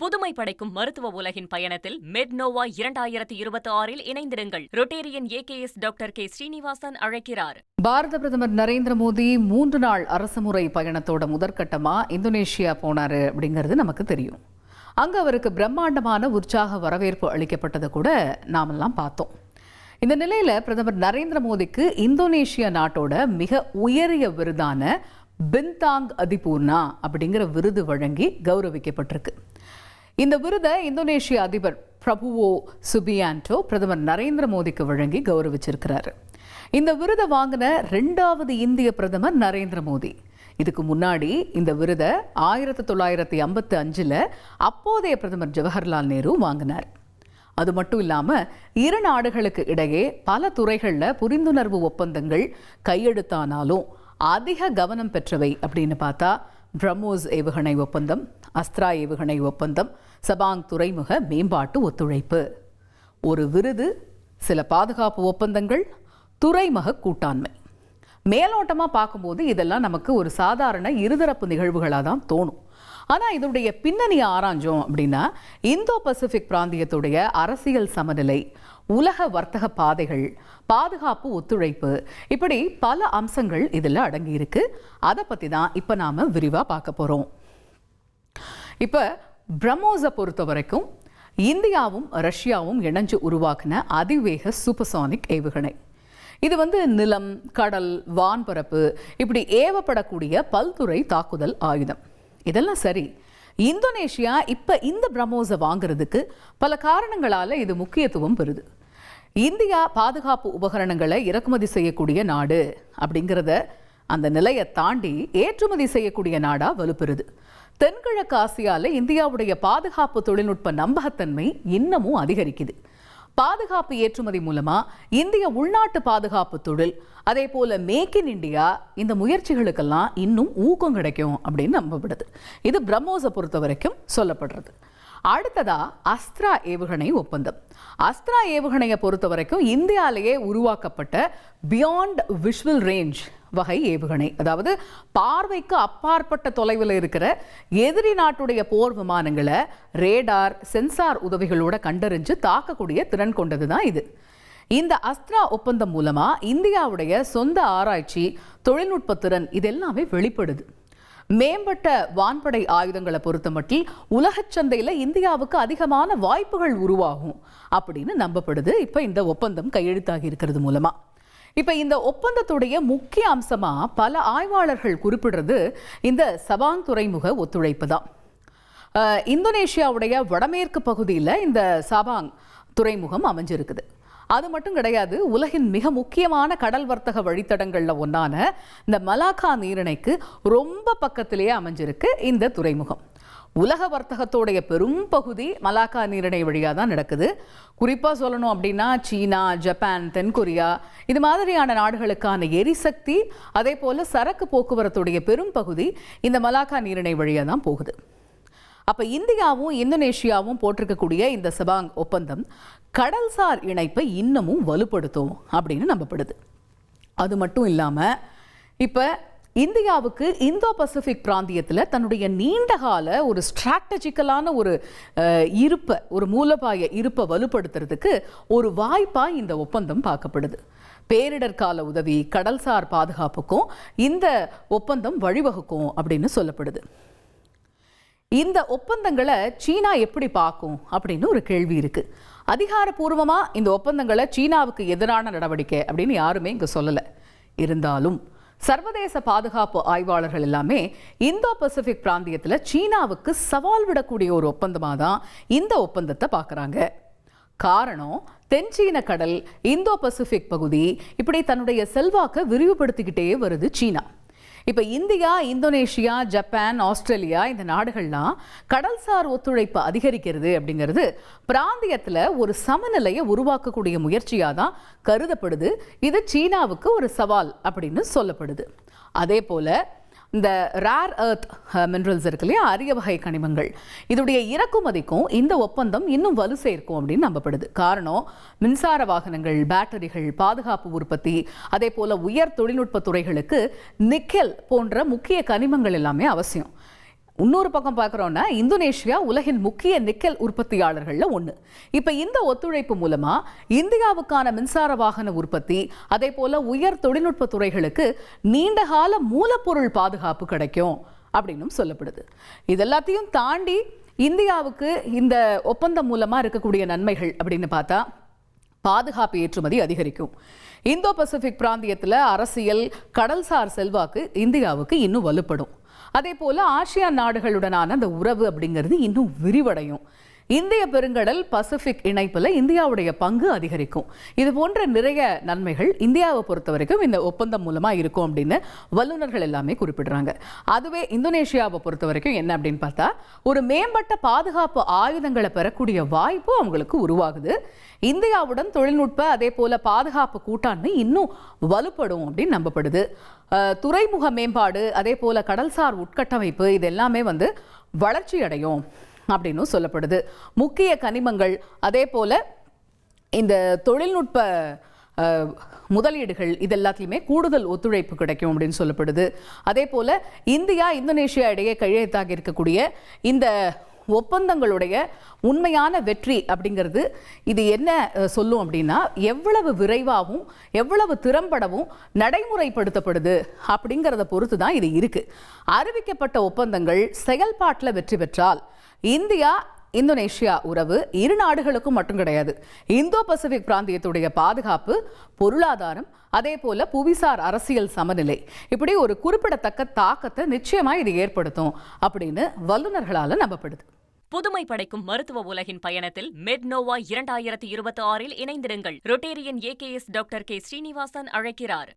புதுமை படைக்கும் மருத்துவ உலகின் பயணத்தில் மெட்னோவா 2026 இணைந்திருங்கள். Rotarian AKS doctor K Srinivasan அழைக்கிறார். பாரத பிரதமர் நரேந்திர மோடி 3 நாள் அரசுமுறை பயணத்தோட முதற்கட்டமா இந்தோனேஷியா போனாரு அப்படிங்கிறது நமக்கு தெரியும். அங்க அவருக்கு பிரம்மாண்டமான உற்சாக வரவேற்பு அளிக்கப்பட்டதை கூட நாமெல்லாம் பார்த்தோம். இந்த நிலையில பிரதமர் நரேந்திர மோடிக்கு இந்தோனேஷியா நாட்டோட மிக உயரிய விருதான பின்தாங் அதிபூர்ணா அப்படிங்கிற விருது வழங்கி கௌரவிக்கப்பட்டிருக்கு. இந்த விருதை இந்தோனேஷிய அதிபர் பிரபுவோ சுபியாண்டோ பிரதமர் நரேந்திர மோடிக்கு வழங்கி கௌரவிச்சிருக்கிறாரு. இந்த விருதை வாங்கின 2வது இந்திய பிரதமர் நரேந்திர மோடி. இதுக்கு முன்னாடி இந்த விருதை 1955 அப்போதைய பிரதமர் ஜவஹர்லால் நேரு வாங்கினார். அது மட்டும் இல்லாமல் 2 நாடுகளுக்கு இடையே பல துறைகளில் புரிந்துணர்வு ஒப்பந்தங்கள் கையெழுத்தானாலும் அதிக கவனம் பெற்றவை அப்படின்னு பார்த்தா பிரம்மோஸ் ஏவுகணை ஒப்பந்தம், அஸ்த்ரா ஏவுகணை ஒப்பந்தம், சபாங் துறைமுக மேம்பாட்டு ஒத்துழைப்பு. ஒரு விருது, சில பாதுகாப்பு ஒப்பந்தங்கள், துறைமுக கூட்டாண்மை. மேலோட்டமாக பார்க்கும்போது இதெல்லாம் நமக்கு ஒரு சாதாரண இருதரப்பு நிகழ்வுகளாக தான் தோணும். ஆனால் இதனுடைய பின்னணியை ஆராய்ஞ்சோம் அப்படின்னா இந்தோ பசிபிக் பிராந்தியத்துடைய அரசியல் சமநிலை, உலக வர்த்தக பாதைகள், பாதுகாப்பு ஒத்துழைப்பு, இப்படி பல அம்சங்கள் இதில் அடங்கியிருக்கு. அதை பற்றி தான் இப்போ நாம் விரிவாக பார்க்க போகிறோம். இப்போ பிரம்மோஸை பொறுத்த வரைக்கும் இந்தியாவும் ரஷ்யாவும் இணைஞ்சு உருவாக்கின அதிவேக சூப்பர்சானிக் ஏவுகணை. இது நிலம், கடல், வான்பரப்பு இப்படி ஏவப்படக்கூடிய பல்துறை தாக்குதல் ஆயுதம். இதெல்லாம் சரி, இந்தோனேஷியா இப்போ இந்த பிரம்மோஸை வாங்குறதுக்கு பல காரணங்களால் இது முக்கியத்துவம் பெறுது. இந்தியா பாதுகாப்பு உபகரணங்களை இறக்குமதி செய்யக்கூடிய நாடு அப்படிங்கிறத அந்த நிலையை தாண்டி ஏற்றுமதி செய்யக்கூடிய நாடாக வலுப்பெறுது. தென்கிழக்கு ஆசியாவில் இந்தியாவுடைய பாதுகாப்பு தொழில்நுட்ப நம்பகத்தன்மை இன்னமும் அதிகரிக்குது. பாதுகாப்பு ஏற்றுமதி மூலமா இந்திய உள்நாட்டு பாதுகாப்பு தொழில், அதே போல மேக் இன் இந்தியா, இந்த முயற்சிகளுக்கெல்லாம் இன்னும் ஊக்கம் கிடைக்கும் அப்படின்னு நம்பப்படுது. இது பிரம்மோஸை பொறுத்த வரைக்கும் சொல்லப்படுறது. அடுத்ததா அஸ்த்ரா ஏவுகணை ஒப்பந்தம். அஸ்த்ரா ஏவுகணையை பொறுத்த வரைக்கும் இந்தியாவிலேயே உருவாக்கப்பட்ட பியாண்ட் விஷுவல் ரேஞ்ச் வகை ஏவுகணை. அதாவது பார்வைக்கு அப்பாற்பட்ட தொலைவில் இருக்கிற எதிரி நாட்டுடைய போர் விமானங்களை ரேடார், சென்சார் உதவிகளோட கண்டறிஞ்சு தாக்கக்கூடிய திறன் கொண்டது தான் இது. இந்த அஸ்த்ரா ஒப்பந்தம் மூலமா இந்தியாவுடைய சொந்த ஆராய்ச்சி, தொழில்நுட்ப திறன் இதெல்லாமே வெளிப்படுது. மேம்பட்ட வான்படை ஆயுதங்களை பொறுத்த மட்டும் உலக சந்தையில் இந்தியாவுக்கு அதிகமான வாய்ப்புகள் உருவாகும் அப்படின்னு நம்பப்படுது. இப்போ இந்த ஒப்பந்தம் கையெழுத்தாகி இருக்கிறது மூலமா. இப்போ இந்த ஒப்பந்தத்துடைய முக்கிய அம்சமா பல ஆய்வாளர்கள் குறிப்பிடுறது இந்த சபாங் துறைமுக ஒத்துழைப்பு தான். இந்தோனேஷியாவுடைய வடமேற்கு பகுதியில் இந்த சபாங் துறைமுகம் அமைஞ்சிருக்குது. அது மட்டும் கிடையாது, உலகின் மிக முக்கியமான கடல் வர்த்தக வழித்தடங்களில் ஒன்றான இந்த மலாக்கா நீரிணைக்கு ரொம்ப பக்கத்திலேயே அமைஞ்சிருக்கு இந்த துறைமுகம். உலக வர்த்தகத்தோடைய பெரும் பகுதி மலாக்கா நீரிணை வழியாக தான் நடக்குது. குறிப்பாக சொல்லணும் அப்படின்னா சீனா, ஜப்பான், தென்கொரியா இது மாதிரியான நாடுகளுக்கான எரிசக்தி, அதே போல் சரக்கு போக்குவரத்துடைய பெரும் பகுதி இந்த மலாக்கா நீரிணை வழியாக தான் போகுது. அப்போ இந்தியாவும் இந்தோனேஷியாவும் போட்டிருக்கக்கூடிய இந்த சபாங் ஒப்பந்தம் கடல்சார் இணைப்பை இன்னமும் வலுப்படுத்தும் அப்படின்னு நம்பப்படுது. அது மட்டும் இல்லாமல் இப்போ இந்தியாவுக்கு இந்தோ பசிபிக் பிராந்தியத்தில் தன்னுடைய நீண்டகால ஒரு ஸ்ட்ராட்டஜிக்கலான ஒரு இருப்பை, ஒரு மூலபாய இருப்பை வலுப்படுத்துறதுக்கு ஒரு வாய்ப்பாக இந்த ஒப்பந்தம் பார்க்கப்படுது. பேரிடர் கால உதவி, கடல்சார் பாதுகாப்புக்கும் இந்த ஒப்பந்தம் வழிவகுக்கும் அப்படின்னு சொல்லப்படுது. இந்த ஒப்பந்தங்களை சீனா எப்படி பார்க்கும் அப்படின்னு ஒரு கேள்வி இருக்கு. அதிகாரப்பூர்வமாக இந்த ஒப்பந்தங்களை சீனாவுக்கு எதிரான நடவடிக்கை அப்படின்னு யாருமே இங்கே சொல்லலை. இருந்தாலும் சர்வதேச பாதுகாப்பு ஆய்வாளர்கள் எல்லாமே இந்தோ பசிபிக் பிராந்தியத்தில் சீனாவுக்கு சவால் விடக்கூடிய ஒரு ஒப்பந்தமாக தான் இந்த ஒப்பந்தத்தை பார்க்குறாங்க. காரணம், தென்சீன கடல், இந்தோ பசிபிக் பகுதி இப்படி தன்னுடைய செல்வாக்கை விரிவுபடுத்திக்கிட்டே வருது சீனா. இப்போ இந்தியா, இந்தோனேஷியா, ஜப்பான், ஆஸ்திரேலியா இந்த நாடுகள்லாம் கடல்சார் ஒத்துழைப்பு அதிகரிக்கிறது அப்படிங்கிறது பிராந்தியத்தில் ஒரு சமநிலையை உருவாக்கக்கூடிய முயற்சியாக தான் கருதப்படுது. இது சீனாவுக்கு ஒரு சவால் அப்படின்னு சொல்லப்படுது. அதே போல் இந்த ரேர் எர்த் மினரல்ஸ் இருக்கு இல்லையா, அரிய வகை கனிமங்கள், இதோடைய இறக்குமதிக்கும் இந்த ஒப்பந்தம் இன்னும் வலு சேர்க்கும் அப்படின்னு நம்பப்படுது. காரணம், மின்சார வாகனங்கள், பேட்டரிகள், பாதுகாப்பு உற்பத்தி, அதே போல உயர் தொழில்நுட்ப துறைகளுக்கு நிக்கல் போன்ற முக்கிய கனிமங்கள் எல்லாமே அவசியம். இன்னொரு பக்கம் பார்க்குறோம்னா இந்தோனேஷியா உலகின் முக்கிய நிக்கல் உற்பத்தியாளர்கள்ல ஒன்று. இப்போ இந்த ஒத்துழைப்பு மூலமா இந்தியாவுக்கான மின்சார வாகன உற்பத்தி, அதே போல உயர் தொழில்நுட்ப துறைகளுக்கு நீண்டகால மூலப்பொருள் பாதுகாப்பு கிடைக்கும் அப்படின்னும் சொல்லப்படுது. இதெல்லாத்தையும் தாண்டி இந்தியாவுக்கு இந்த ஒப்பந்தம் மூலமா இருக்கக்கூடிய நன்மைகள் அப்படின்னு பார்த்தா, பாதுகாப்பு ஏற்றுமதி அதிகரிக்கும். இந்தோ பசிபிக் பிராந்தியத்தில் அரசியல், கடல்சார் செல்வாக்கு இந்தியாவுக்கு இன்னும் வலுப்படும். அதே போல ஆசியான் நாடுகளுடனான அந்த உறவு அப்படிங்கிறது இன்னும் விரிவடையும். இந்திய பெருங்கடல் பசிபிக் இணைப்பில் இந்தியாவுடைய பங்கு அதிகரிக்கும். இது போன்ற நிறைய நன்மைகள் இந்தியாவை பொறுத்த வரைக்கும் இந்த ஒப்பந்தம் மூலமா இருக்கும் அப்படின்னு வல்லுநர்கள் எல்லாமே குறிப்பிடுறாங்க. அதுவே இந்தோனேஷியாவை பொறுத்த வரைக்கும் என்ன அப்படின்னு பார்த்தா, ஒரு மேம்பட்ட பாதுகாப்பு ஆயுதங்களை பெறக்கூடிய வாய்ப்பு அவங்களுக்கு உருவாகுது. இந்தியாவுடன் தொழில்நுட்ப அதே போல பாதுகாப்பு கூட்டாண்மை இன்னும் வலுப்படும் அப்படின்னு நம்பப்படுது. துறைமுக மேம்பாடு, அதே போல கடல்சார் உட்கட்டமைப்பு, இது எல்லாமே வளர்ச்சி அடையும் அப்படின்னு சொல்லப்படுது. முக்கிய கனிமங்கள், அதே போல இந்த தொழில்நுட்ப முதலீடுகள், இது எல்லாத்துலேயுமே கூடுதல் ஒத்துழைப்பு கிடைக்கும் அப்படின்னு சொல்லப்படுது. அதே போல இந்தியா இந்தோனேஷியா இடையே கையெழுத்தாக இருக்கக்கூடிய இந்த ஒப்பந்தங்களுடைய உண்மையான வெற்றி அப்படிங்கிறது இது என்ன சொல்லும் அப்படின்னா, எவ்வளவு விரைவாகவும் எவ்வளவு திறம்படவும் நடைமுறைப்படுத்தப்படுது அப்படிங்கிறத பொறுத்து தான் இது இருக்கு. அறிவிக்கப்பட்ட ஒப்பந்தங்கள் செயல்பாட்டில் வெற்றி பெற்றால் இந்தியா இந்தோனேஷியா உறவு இரு நாடுகளுக்கும் மட்டும் கிடையாது, இந்தோ பசிபிக் பிராந்தியத்துடைய பாதுகாப்பு, பொருளாதாரம், அதே போல புவிசார் அரசியல் சமநிலை, இப்படி ஒரு குறிப்பிடத்தக்க தாக்கத்தை நிச்சயமா இது ஏற்படுத்தும் அப்படின்னு வல்லுநர்களால நம்பப்படுது. புதுமை படைக்கும் மருத்துவ உலகின் பயணத்தில் மெட்னோவா 2026 இணைந்திருங்கள். Rotarian AKS doctor K. Srinivasan அழைக்கிறார்.